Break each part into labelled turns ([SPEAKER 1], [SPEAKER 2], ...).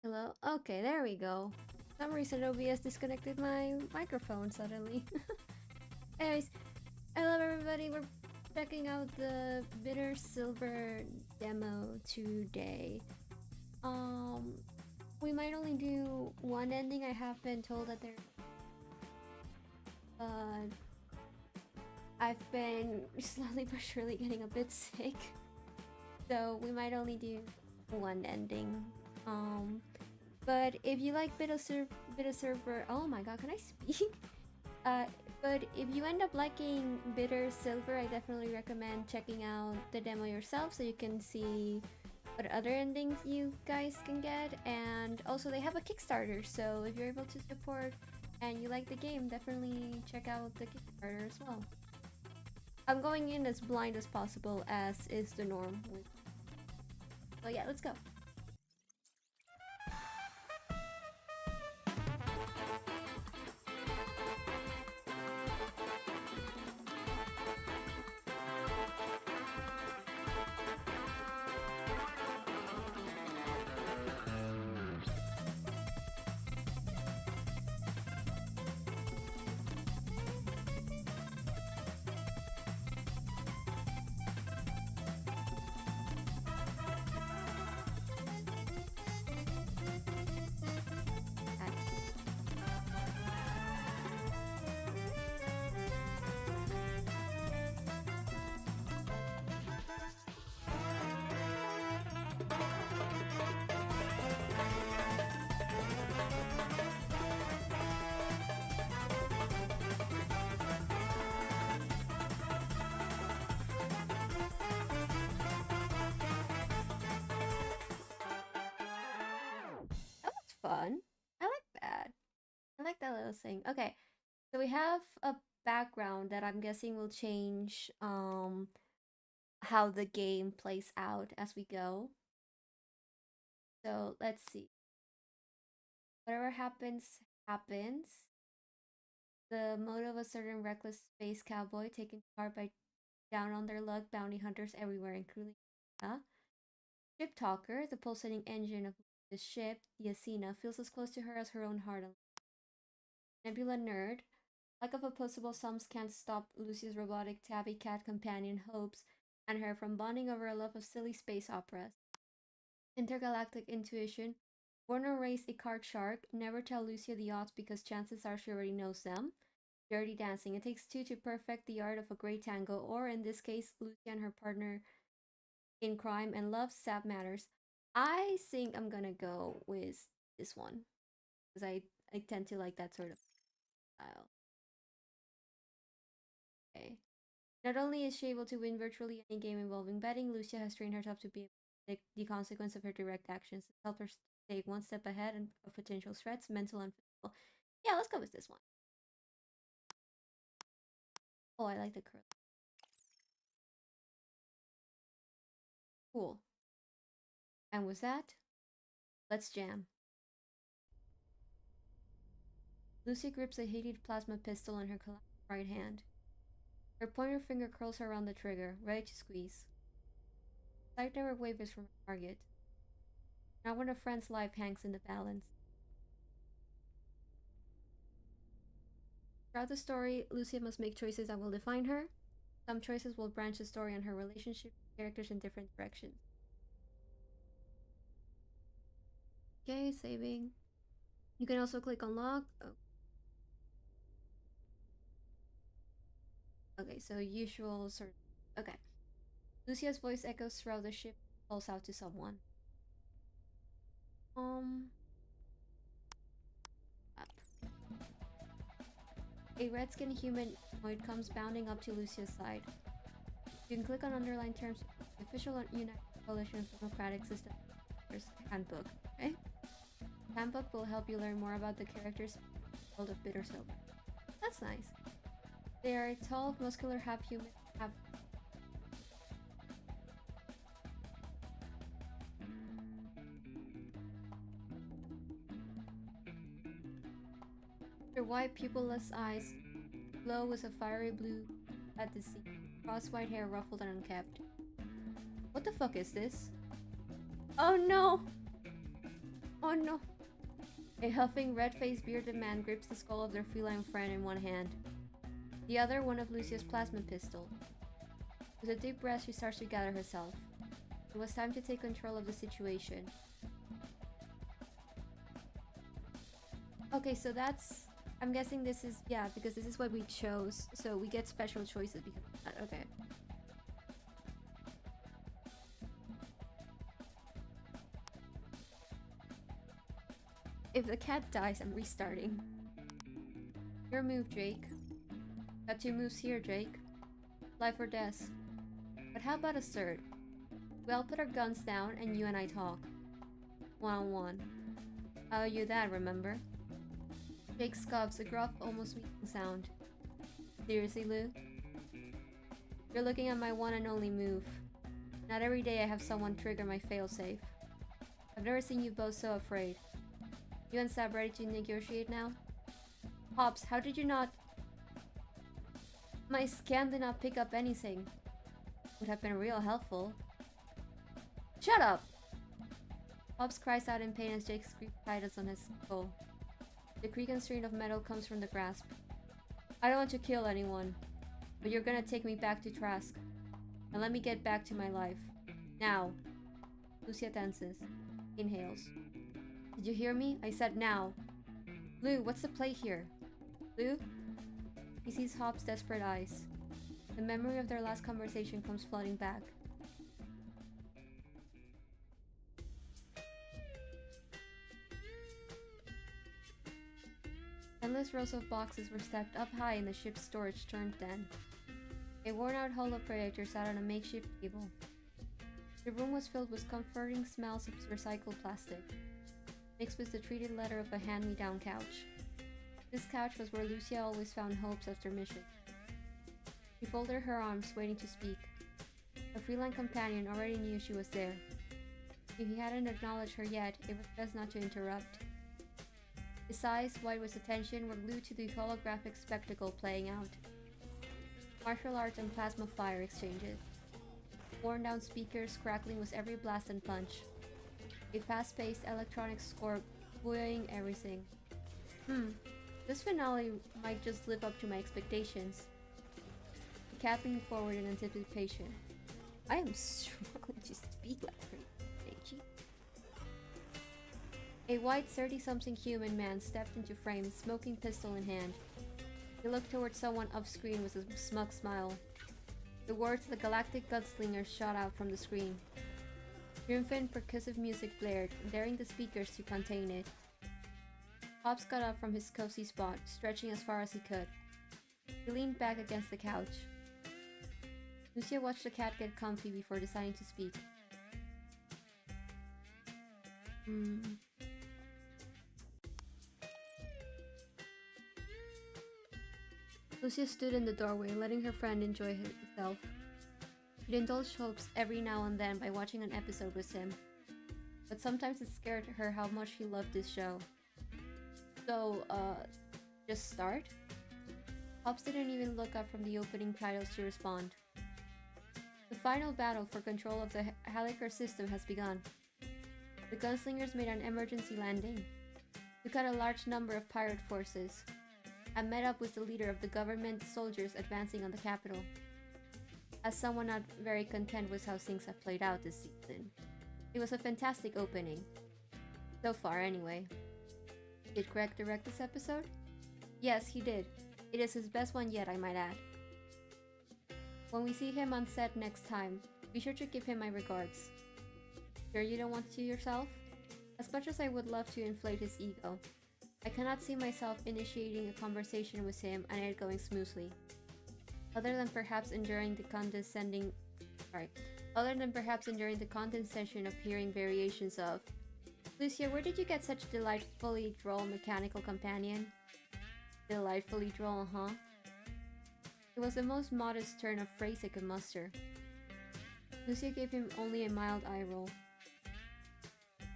[SPEAKER 1] Hello? Okay, there we go. For some reason OBS disconnected my microphone suddenly. Anyways, hello everybody, we're checking out the Bitter Silver demo today. Um, we might only do one ending. I have been told that uh, I've been slowly but surely getting a bit sick. So we might only do one ending. But if you like Bitter Silver, oh my god, can I speak? Uh, but if you end up liking Bitter Silver, I definitely recommend checking out the demo yourself so you can see what other endings you guys can get. And also, they have a Kickstarter, so if you're able to support and you like the game, definitely check out the Kickstarter as well. I'm going in as blind as possible, as is the norm. So yeah, let's go. That was fun. I like that. I like that little thing. Okay, so we have a background that I'm guessing will change how the game plays out as we go. So let's see. Whatever happens, happens. The mode of a certain reckless space cowboy taken to heart by down on their luck bounty hunters everywhere, including Ship Talker, the pulsating engine of the ship, the Asina, feels as close to her as her own heart. Nebula Nerd, lack of opposable sums can't stop Lucy's robotic tabby cat companion Hopes and her from bonding over a love of silly space operas. Intergalactic Intuition, born and raised a card shark, never tell Lucia the odds because chances are she already knows them. Dirty Dancing, it takes two to perfect the art of a great tango, or in this case, Lucia and her partner in crime and love, Sap Matters. I think I'm gonna go with this one because I tend to like that sort of style. Okay. Not only is she able to win virtually any game involving betting, Lucia has trained herself to be able to predict the consequence of her direct actions to help her stay one step ahead of potential threats, mental and physical. Yeah, let's go with this one. Oh, I like the curl. Cool. And with that, let's jam. Lucy grips a heated plasma pistol in her right hand. Her pointer finger curls around the trigger, ready to squeeze. Sight never wavers from her target. Not when a friend's life hangs in the balance. Throughout the story, Lucia must make choices that will define her. Some choices will branch the story and her relationship with characters in different directions. Okay, saving. You can also click unlock. Oh. Okay, so usual sort of. Okay. Lucia's voice echoes throughout the ship, calls out to someone. Up. A red-skinned humanoid comes bounding up to Lucia's side. You can click on underline terms, official United Coalition of Democratic System Handbook. Okay? Handbook will help you learn more about the characters world of Bitter Silver. That's nice. They are tall, muscular, half human, half. Their white pupilless eyes glow with a fiery blue at the sea. Cross white hair ruffled and unkempt. What the fuck is this? Oh no! Oh no! A huffing, red-faced, bearded man grips the skull of their feline friend in one hand. The other, one of Lucia's plasma pistol. With a deep breath, she starts to gather herself. It was time to take control of the situation. Okay, so that's... I'm guessing this is... Yeah, because this is what we chose. So we get special choices because of that. Okay. If the cat dies, I'm restarting. Your move, Jake. Got 2 moves here, Jake. Life or death. But how about a third? We all put our guns down and you and I talk. One-on-one. I owe you that, remember? Jake scoffs, a gruff, almost weeping sound. Seriously, Lou? You're looking at my one and only move. Not every day I have someone trigger my failsafe. I've never seen you both so afraid. You and Sab ready to negotiate now? Pops, how did you not... My scan did not pick up anything. Would have been real helpful. Shut up! Pops cries out in pain as Jake's grip tightens on his skull. The creak and strain of metal comes from the grasp. I don't want to kill anyone, but you're gonna take me back to Trask, and let me get back to my life. Now. Lucia tenses. Inhales. Did you hear me? I said now. Lou, what's the play here? Lou? He sees Hop's desperate eyes. The memory of their last conversation comes flooding back. Endless rows of boxes were stacked up high in the ship's storage turret den. A worn-out holo projector sat on a makeshift table. The room was filled with comforting smells of recycled plastic, mixed with the treated leather of a hand-me-down couch. This couch was where Lucia always found hopes after mission. She folded her arms, waiting to speak. A feline companion already knew she was there. If he hadn't acknowledged her yet, it was best not to interrupt. His eyes, wide with attention, were glued to the holographic spectacle playing out. Martial arts and plasma fire exchanges. Worn-down speakers crackling with every blast and punch. A fast-paced electronic score buoying everything. This finale might just live up to my expectations. The cat leaned forward in anticipation. I am struggling to speak like her, Meiji. A white 30-something human man stepped into frame, smoking pistol in hand. He looked towards someone off-screen with a smug smile. The words "The Galactic Gunslinger" shot out from the screen. Triumphant percussive music blared, daring the speakers to contain it. Pops got up from his cozy spot, stretching as far as he could. He leaned back against the couch. Lucia watched the cat get comfy before deciding to speak. Lucia stood in the doorway, letting her friend enjoy himself. She'd indulge hopes every now and then by watching an episode with him, but sometimes it scared her how much he loved this show. So, just start? Pops didn't even look up from the opening titles to respond. The final battle for control of the Helicar system has begun. The gunslingers made an emergency landing, took out a large number of pirate forces, and met up with the leader of the government soldiers advancing on the capital. As someone not very content with how things have played out this season, it was a fantastic opening. So far, anyway. Did Greg direct this episode? Yes, he did. It is his best one yet, I might add. When we see him on set next time, be sure to give him my regards. Sure you don't want to yourself? As much as I would love to inflate his ego, I cannot see myself initiating a conversation with him and it going smoothly. Other than perhaps enduring the condescension of hearing variations of, Lucia, where did you get such delightfully droll mechanical companion? Delightfully droll, huh? It was the most modest turn of phrase I could muster. Lucia gave him only a mild eye roll.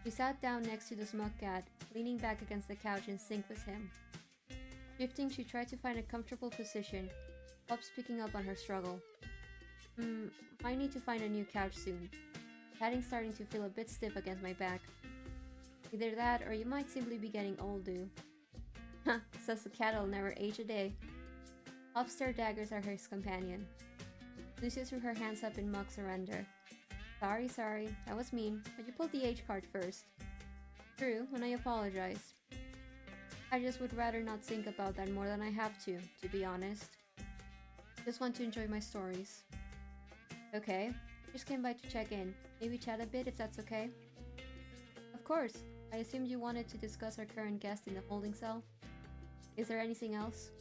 [SPEAKER 1] She sat down next to the smug cat, leaning back against the couch in sync with him. Shifting, she tried to find a comfortable position, Pops picking up on her struggle. Might need to find a new couch soon. Padding's starting to feel a bit stiff against my back. Either that, or you might simply be getting old, dude. Says the cat'll never age a day. Upstairs daggers are his companion. Lucia threw her hands up in mock surrender. Sorry, that was mean, but you pulled the age card first. True, and I apologize. I just would rather not think about that more than I have to be honest. Just want to enjoy my stories. Okay, just came by to check in. Maybe chat a bit if that's okay? Of course, I assumed you wanted to discuss our current guest in the holding cell. Is there anything else?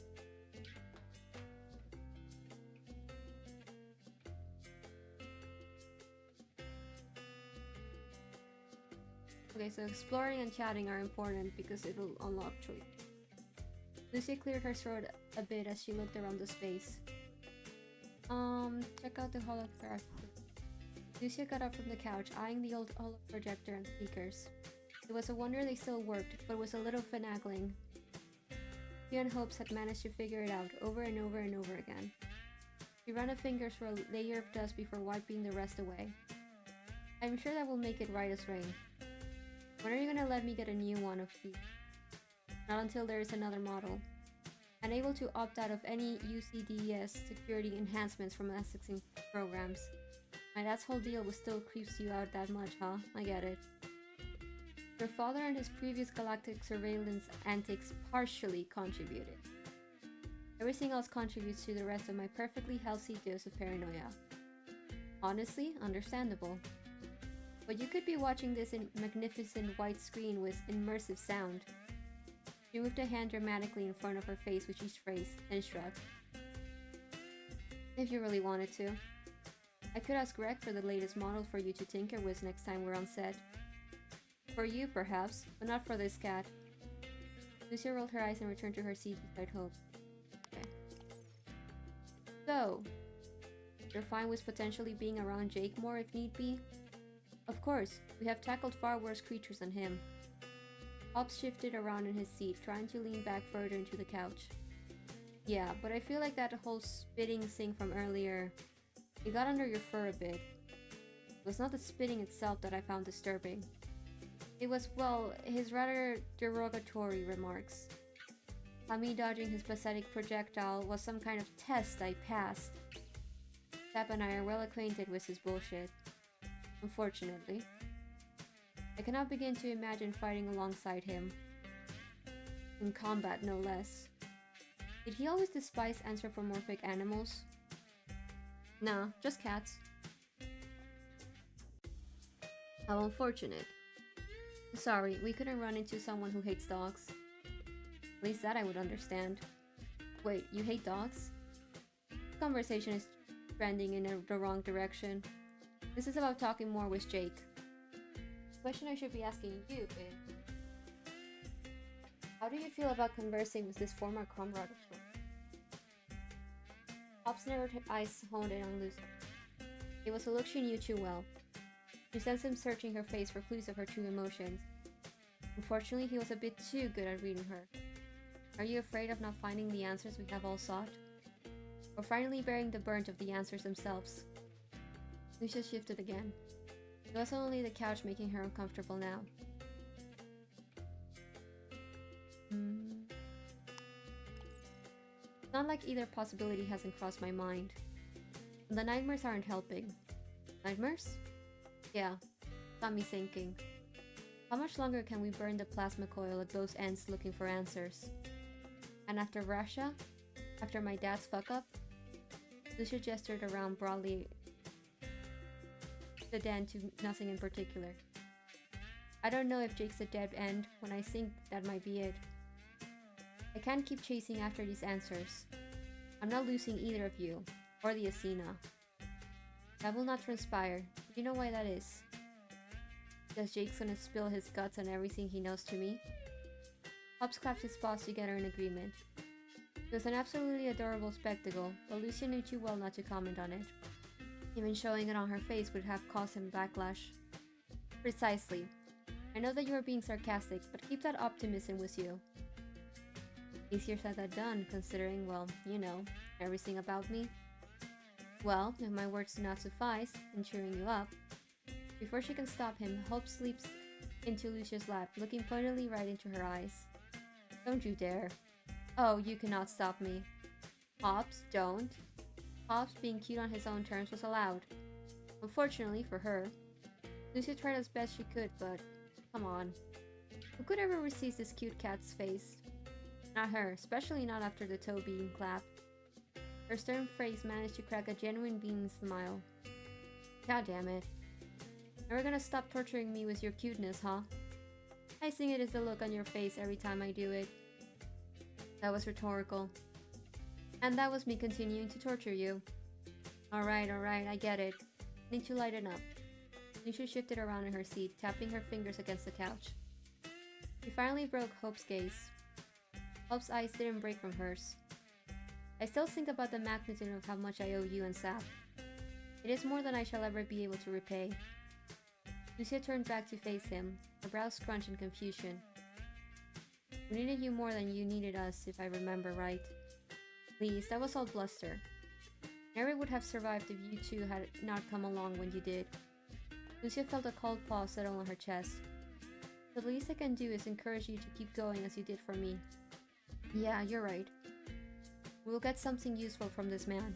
[SPEAKER 1] Okay, so exploring and chatting are important because it'll unlock choice. Lucia cleared her throat a bit as she looked around the space. Check out the holograph. Lucia got up from the couch, eyeing the old holoprojector and speakers. It was a wonder they still worked, but was a little finagling. She and Hopes had managed to figure it out over and over and over again. She ran her fingers through a layer of dust before wiping the rest away. I'm sure that will make it right as rain. When are you gonna let me get a new one of these? Not until there is another model. Unable to opt out of any UCDS security enhancements from accessing programs. My dad's whole deal was still creeps you out that much, huh? I get it. Your father and his previous galactic surveillance antics partially contributed. Everything else contributes to the rest of my perfectly healthy dose of paranoia. Honestly, understandable. But you could be watching this in magnificent white screen with immersive sound. She moved a hand dramatically in front of her face with each phrase, and shrugged. If you really wanted to. I could ask Greg for the latest model for you to tinker with next time we're on set. For you, perhaps, but not for this cat. Lucia rolled her eyes and returned to her seat beside Hope. Okay. So, you're fine with potentially being around Jake more if need be? Of course, we have tackled far worse creatures than him. Hobbs shifted around in his seat, trying to lean back further into the couch. Yeah, but I feel like that whole spitting thing from earlier, it got under your fur a bit. It was not the spitting itself that I found disturbing. It was, well, his rather derogatory remarks. How me dodging his pathetic projectile was some kind of test I passed. Sap and I are well acquainted with his bullshit. Unfortunately. I cannot begin to imagine fighting alongside him. In combat, no less. Did he always despise anthropomorphic animals? Nah, just cats. How unfortunate. Sorry, we couldn't run into someone who hates dogs. At least that I would understand. Wait, you hate dogs? This conversation is trending in the wrong direction. This is about talking more with Jake. The question I should be asking you is, how do you feel about conversing with this former comrade of yours? Hobbs' narrowed eyes honed in on Lucy. It was a look she knew too well. She sensed him searching her face for clues of her true emotions. Unfortunately, he was a bit too good at reading her. Are you afraid of not finding the answers we have all sought? Or finally bearing the brunt of the answers themselves? Lucia shifted again. It was only the couch making her uncomfortable now. It's not like either possibility hasn't crossed my mind. The nightmares aren't helping. Nightmares? Yeah, got me thinking. How much longer can we burn the plasma coil at both ends looking for answers? And after Russia? After my dad's fuck-up? Lucia gestured around broadly the den to nothing in particular. I don't know if Jake's a dead end when I think that might be it. I can't keep chasing after these answers. I'm not losing either of you, or the Asina. That will not transpire. Do you know why that is? Because Jake's gonna spill his guts on everything he knows to me? Hobbs clapped his paws together in agreement. It was an absolutely adorable spectacle, but Lucia knew too well not to comment on it. Even showing it on her face would have caused him backlash. Precisely. I know that you are being sarcastic, but keep that optimism with you. Easier said than done, considering, well, you know, everything about me. Well, if my words do not suffice in cheering you up. Before she can stop him, Hope into Lucia's lap, looking pointedly right into her eyes. Don't you dare. Oh, you cannot stop me. Hobbs, don't. Hobbs being cute on his own terms was allowed. Unfortunately for her, Lucia tried as best she could, but come on. Who could ever resist this cute cat's face? Not her, especially not after the toe being clap. Her stern face managed to crack a genuine beaming smile. God damn it. Never gonna stop torturing me with your cuteness, huh? I think it is the look on your face every time I do it. That was rhetorical. And that was me continuing to torture you. Alright, I get it. Need to lighten up. Lucia shifted around in her seat, tapping her fingers against the couch. She finally broke Hope's gaze. Hope's eyes didn't break from hers. I still think about the magnitude of how much I owe you and Sap. It is more than I shall ever be able to repay. Lucia turned back to face him, her brows scrunched in confusion. We needed you more than you needed us, if I remember right. Please, that was all bluster. Mary would have survived if you two had not come along when you did. Lucia felt a cold paw settle on her chest. The least I can do is encourage you to keep going as you did for me. Yeah, you're right. We will get something useful from this man.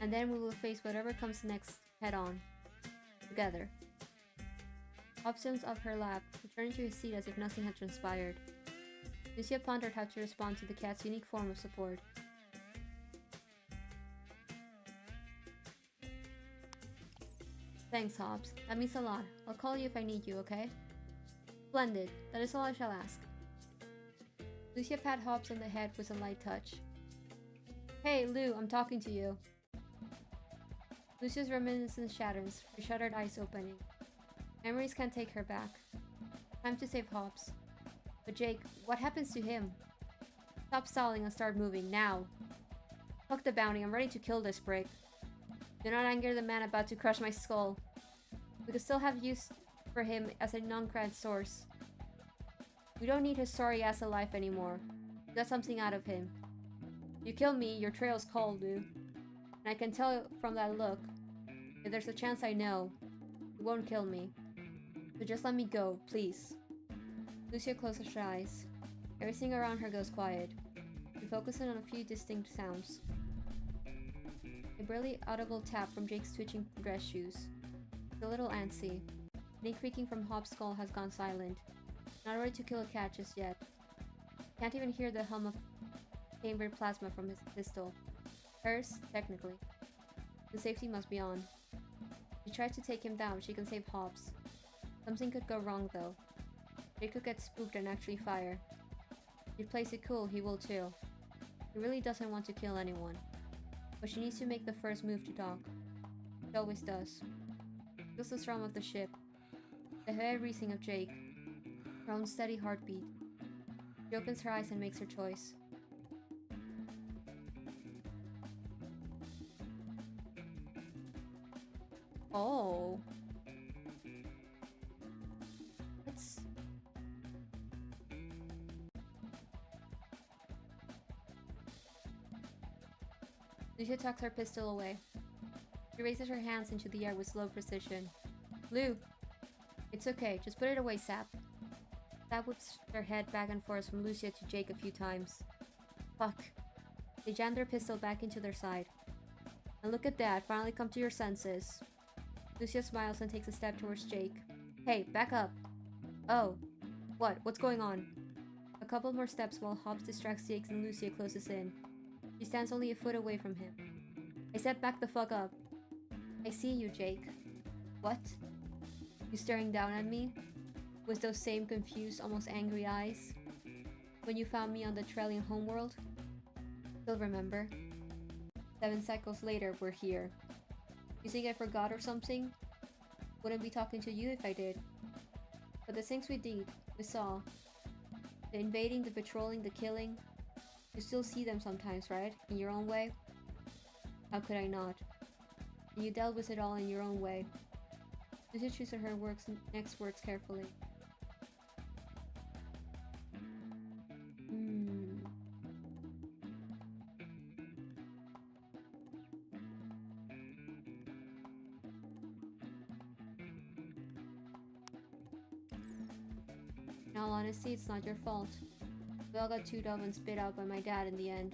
[SPEAKER 1] And then we will face whatever comes next head on. Together. Hobbs jumped off her lap, returning to his seat as if nothing had transpired. Lucia pondered how to respond to the cat's unique form of support. Thanks, Hobbs. That means a lot. I'll call you if I need you, okay? Splendid. That is all I shall ask. Lucia pat Hobbs on the head with a light touch. Hey, Lou, I'm talking to you. Lucia's reminiscence shatters, her shuttered eyes opening. Memories can't take her back. Time to save Hobbs. But Jake, what happens to him? Stop stalling and start moving, now. Fuck the bounty, I'm ready to kill this prick. Do not anger the man about to crush my skull. We could still have use for him as a non-grad source. We don't need his sorry ass alive anymore. We got something out of him. You kill me, your trail's cold, dude. And I can tell from that look, if there's a chance I know, you won't kill me. So just let me go, please. Lucia closes her eyes. Everything around her goes quiet. She focuses on a few distinct sounds. A barely audible tap from Jake's twitching dress shoes. It's a little antsy. Any creaking from Hobbs' skull has gone silent. Not ready to kill a cat just yet. Can't even hear the hum of chambered plasma from his pistol. Hers, technically. The safety must be on. She tries to take him down, she can save Hobbs. Something could go wrong though. Jake could get spooked and actually fire. If he plays it cool, he will too. He really doesn't want to kill anyone. But she needs to make the first move to talk. She always does. Feels the strum of the ship. The heavy breathing of Jake. Her own steady heartbeat. She opens her eyes and makes her choice. Oh. Let's... Lucia tucks her pistol away. She raises her hands into the air with slow precision. Lou! It's okay, just put it away, Sap. Sap whips her head back and forth from Lucia to Jake a few times. Fuck. They jam their pistol back into their side. And look at that, finally come to your senses. Lucia smiles and takes a step towards Jake. Hey, back up. Oh. What? What's going on? A couple more steps while Hobbs distracts Jake and Lucia closes in. She stands only a foot away from him. I said back the fuck up. I see you, Jake. What? You staring down at me? With those same confused, almost angry eyes? When you found me on the Trellian homeworld? Still remember? 7 cycles later, we're here. You think I forgot or something? Wouldn't be talking to you if I did. But the things we did, we saw. The invading, the patrolling, the killing. You still see them sometimes, right? In your own way? How could I not? And you dealt with it all in your own way. Lucia chooses her next words carefully. In all honesty, it's not your fault. We all got chewed up and spit out by my dad in the end.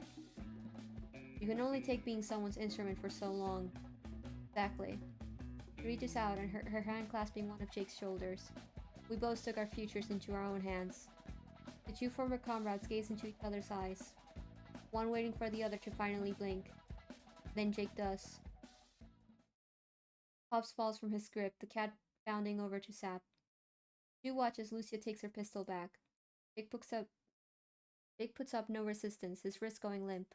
[SPEAKER 1] You can only take being someone's instrument for so long. Exactly. She reaches out and her hand clasping one of Jake's shoulders. We both took our futures into our own hands. The two former comrades gaze into each other's eyes, one waiting for the other to finally blink. Then Jake does. Pops falls from his grip, the cat bounding over to Sap. Stu watches Lucia takes her pistol back. Jake puts up no resistance, his wrist going limp.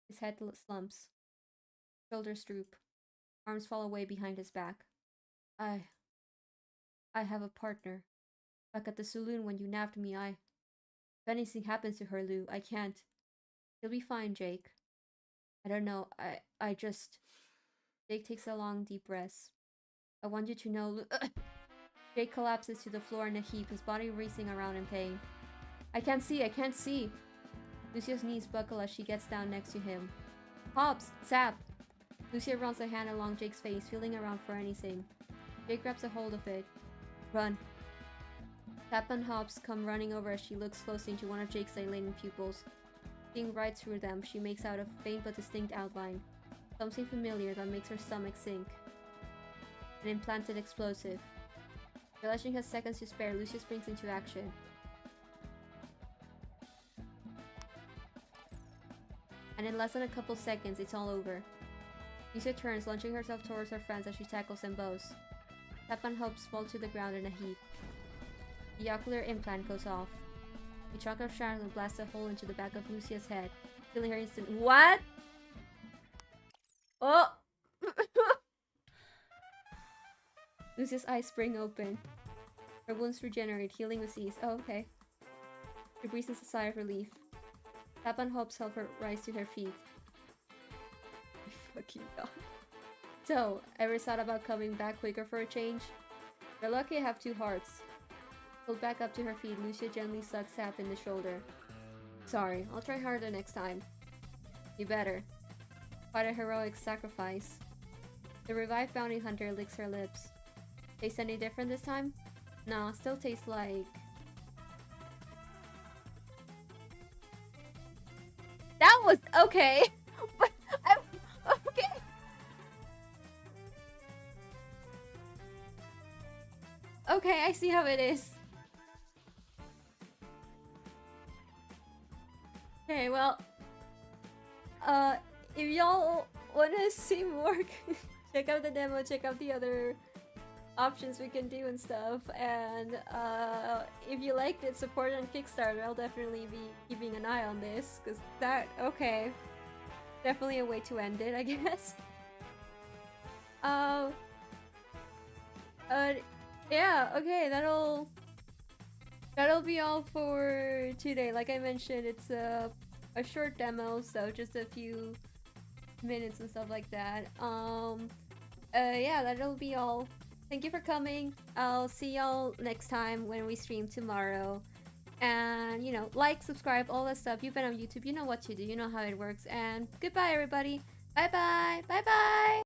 [SPEAKER 1] His head slumps. Shoulders droop. Arms fall away behind his back. I have a partner. Back at the saloon when you nabbed me, If anything happens to her, Lou, I can't. You'll be fine, Jake. I don't know, I just... Jake takes a long, deep breath. I want you to know, Lou... Jake collapses to the floor in a heap, his body racing around in pain. I can't see! Lucia's knees buckle as she gets down next to him. Pops! Sap! Lucia runs a hand along Jake's face, feeling around for anything. Jake grabs a hold of it. Run. Sap and Hobbs come running over as she looks closely into one of Jake's dilating pupils. Seeing right through them, she makes out a faint but distinct outline. Something familiar that makes her stomach sink. An implanted explosive. Realizing has seconds to spare, Lucia springs into action. And in less than a couple seconds, it's all over. Lucia turns, launching herself towards her friends as she tackles them both. Sap and Hobbs fall to the ground in a heap. The ocular implant goes off. A chunk of shrapnel blasts a hole into the back of Lucia's head, killing her instantly. What? Oh! Lucia's eyes spring open. Her wounds regenerate, healing with ease. Oh, okay. She breathes a sigh of relief. Sap and Hobbs help her rise to her feet. Fucking god. So, ever thought about coming back quicker for a change? You're lucky I have two hearts. Pulled back up to her feet, Lucia gently sucks Sap in the shoulder. Sorry, I'll try harder next time. You better. Quite a heroic sacrifice. The revived bounty hunter licks her lips. Taste any different this time? Nah, still tastes like... That was... okay! Okay! Okay, I see how it is. Okay, well... if y'all wanna see more, check out the demo, check out the other options we can do and stuff, and if you liked it, support it on Kickstarter. I'll definitely be keeping an eye on this, because that, okay, definitely a way to end it, I guess. Yeah, okay, that'll be all for today. Like I mentioned, it's a short demo, so just a few minutes and stuff like that. Yeah, that'll be all. Thank you for coming. I'll see y'all next time when we stream tomorrow. And, you know, like, subscribe, all that stuff. You've been on YouTube, you know what to do, you know how it works. And goodbye, everybody. Bye-bye. Bye-bye.